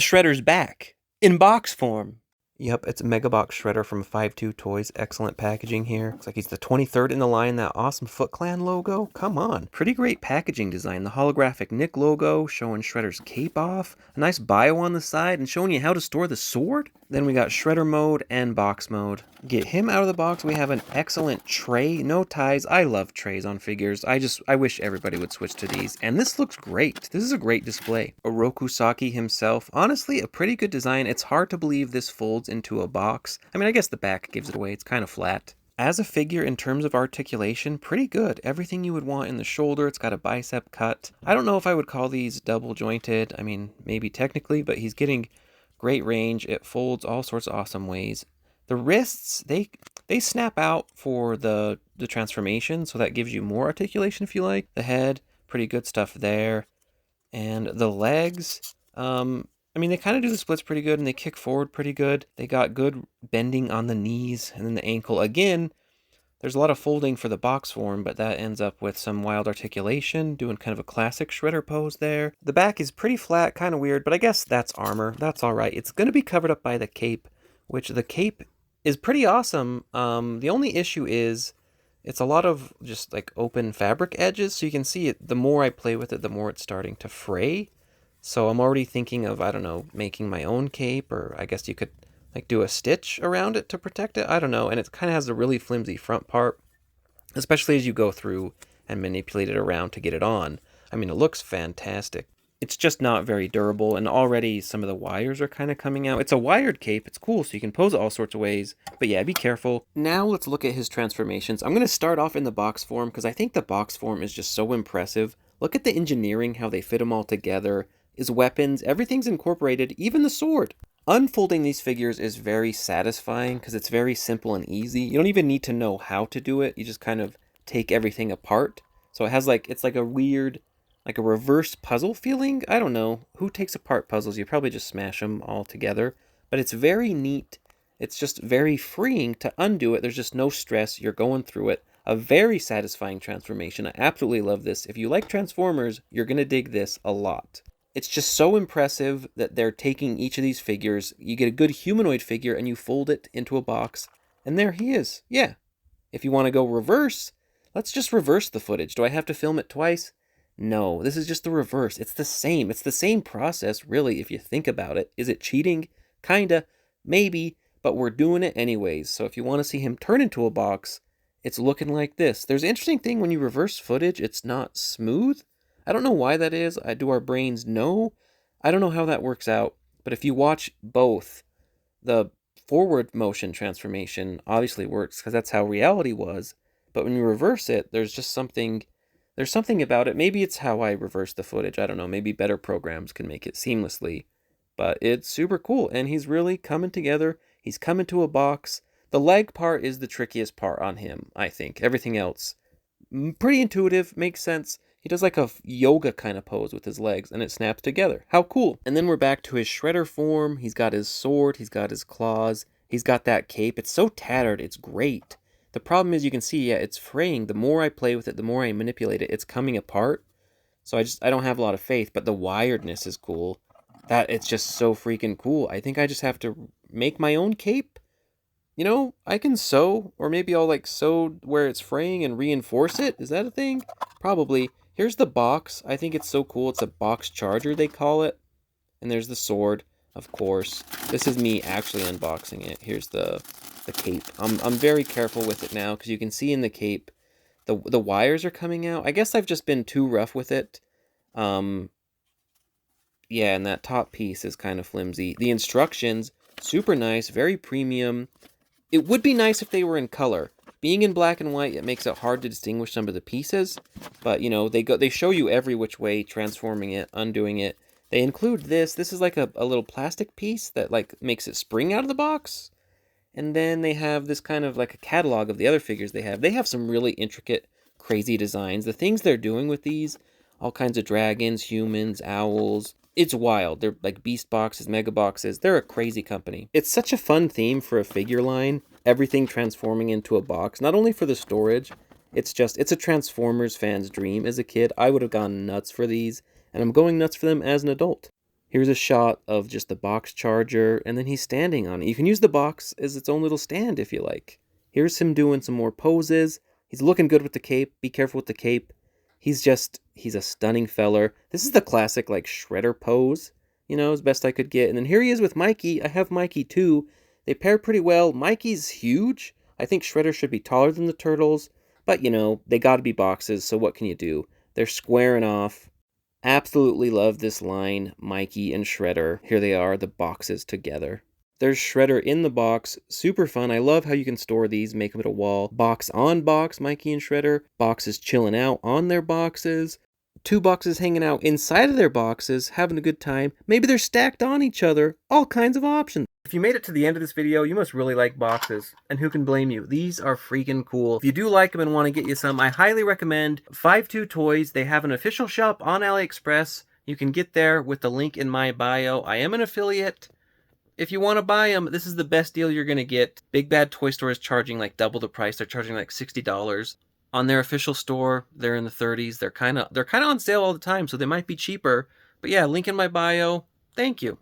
Shredder's back in box form. Yep, it's MegaBox Shredder from 5-2 Toys. Excellent packaging here. Looks like he's the 23rd in the line. That awesome Foot Clan logo. Come on. Pretty great packaging design. The holographic Nick logo showing Shredder's cape off. A nice bio on the side and showing you how to store the sword. Then we got Shredder mode and box mode. Get him out of the box. We have an excellent tray. No ties. I love trays on figures. I wish everybody would switch to these. And this looks great. This is a great display. Oroku Saki himself. Honestly, a pretty good design. It's hard to believe this folds into a box. I mean, I guess the back gives it away. It's kind of flat. As a figure, in terms of articulation, pretty good. Everything you would want in the shoulder. It's got a bicep cut. I don't know if I would call these double jointed. I mean, maybe technically, but he's getting great range. It folds all sorts of awesome ways. The wrists, they snap out for the transformation, so that gives you more articulation if you like. The head, pretty good stuff there. And the legs, I mean, they kind of do the splits pretty good, and they kick forward pretty good. They got good bending on the knees, and then the ankle. Again, there's a lot of folding for the box form, but that ends up with some wild articulation, doing kind of a classic Shredder pose there. The back is pretty flat, kind of weird, but I guess that's armor. That's all right. It's going to be covered up by the cape, which the cape is pretty awesome. The only issue is it's a lot of just like open fabric edges, so you can see it. The more I play with it, the more it's starting to fray. So I'm already thinking of, I don't know, making my own cape, or I guess you could like do a stitch around it to protect it. I don't know. And it kind of has a really flimsy front part, especially as you go through and manipulate it around to get it on. I mean, it looks fantastic. It's just not very durable, and already some of the wires are kind of coming out. It's a wired cape. It's cool, so you can pose it all sorts of ways. But yeah, be careful. Now let's look at his transformations. I'm going to start off in the box form because I think the box form is just so impressive. Look at the engineering, how they fit them all together. His weapons, everything's incorporated, even the sword. Unfolding these figures is very satisfying because it's very simple and easy. You don't even need to know how to do it. You just kind of take everything apart. So it has it's like a weird, like a reverse puzzle feeling. I don't know. Who takes apart puzzles? You probably just smash them all together. But it's very neat. It's just very freeing to undo it. There's just no stress. You're going through it. A very satisfying transformation. I absolutely love this. If you like Transformers, you're going to dig this a lot. It's just so impressive that they're taking each of these figures. You get a good humanoid figure and you fold it into a box. And there he is. Yeah. If you want to go reverse, let's just reverse the footage. Do I have to film it twice? No, this is just the reverse. It's the same. It's the same process, really, if you think about it. Is it cheating? Kinda. Maybe. But we're doing it anyways. So if you want to see him turn into a box, it's looking like this. There's an interesting thing when you reverse footage, it's not smooth. I don't know why that is. Do our brains know? I don't know how that works out. But if you watch both, the forward motion transformation obviously works because that's how reality was. But when you reverse it, there's something about it. Maybe it's how I reverse the footage. I don't know. Maybe better programs can make it seamlessly. But it's super cool. And he's really coming together. He's coming to a box. The leg part is the trickiest part on him, I think. Everything else, pretty intuitive, makes sense. He does like a yoga kind of pose with his legs, and it snaps together. How cool. And then we're back to his Shredder form. He's got his sword. He's got his claws. He's got that cape. It's so tattered. It's great. The problem is you can see, yeah, it's fraying. The more I play with it, the more I manipulate it, it's coming apart. So I don't have a lot of faith, but the wiredness is cool. It's just so freaking cool. I think I just have to make my own cape. You know, I can sew, or maybe I'll sew where it's fraying and reinforce it. Is that a thing? Probably. Here's the box. I think it's so cool. It's a box charger, they call it. And there's the sword, of course. This is me actually unboxing it. Here's the cape. I'm very careful with it now because you can see in the cape the wires are coming out. I guess I've just been too rough with it. Yeah, and that top piece is kind of flimsy. The instructions, super nice, very premium. It would be nice if they were in color. Being in black and white, it makes it hard to distinguish some of the pieces. But, you know, they show you every which way, transforming it, undoing it. They include this. This is like a little plastic piece that makes it spring out of the box. And then they have this kind of like a catalog of the other figures they have. They have some really intricate, crazy designs. The things they're doing with these, all kinds of dragons, humans, owls. It's wild. They're like beast boxes, mega boxes. They're a crazy company. It's such a fun theme for a figure line. Everything transforming into a box. Not only for the storage, it's a Transformers fan's dream. As a kid, I would have gone nuts for these, and I'm going nuts for them as an adult. Here's a shot of just the box charger, and then he's standing on it. You can use the box as its own little stand if you like. Here's him doing some more poses. He's looking good with the cape. Be careful with the cape. He's a stunning feller. This is the classic, like, Shredder pose, you know, as best I could get. And then here he is with Mikey. I have Mikey too. They pair pretty well. Mikey's huge. I think Shredder should be taller than the Turtles. But, you know, they gotta be boxes, so what can you do? They're squaring off. Absolutely love this line, Mikey and Shredder. Here they are, the boxes together. There's Shredder in the box. Super fun. I love how you can store these, make them at a wall. Box on box, Mikey and Shredder. Boxes chilling out on their boxes. Two boxes hanging out inside of their boxes, having a good time. Maybe they're stacked on each other. All kinds of options. If you made it to the end of this video, you must really like boxes. And who can blame you? These are freaking cool. If you do like them and want to get you some, I highly recommend 52 Toys. They have an official shop on AliExpress. You can get there with the link in my bio. I am an affiliate. If you want to buy them, this is the best deal you're going to get. Big Bad Toy Store is charging like double the price. They're charging like $60. On their official store, they're in the 30s. They're kind of on sale all the time, so they might be cheaper. But yeah, link in my bio. Thank you.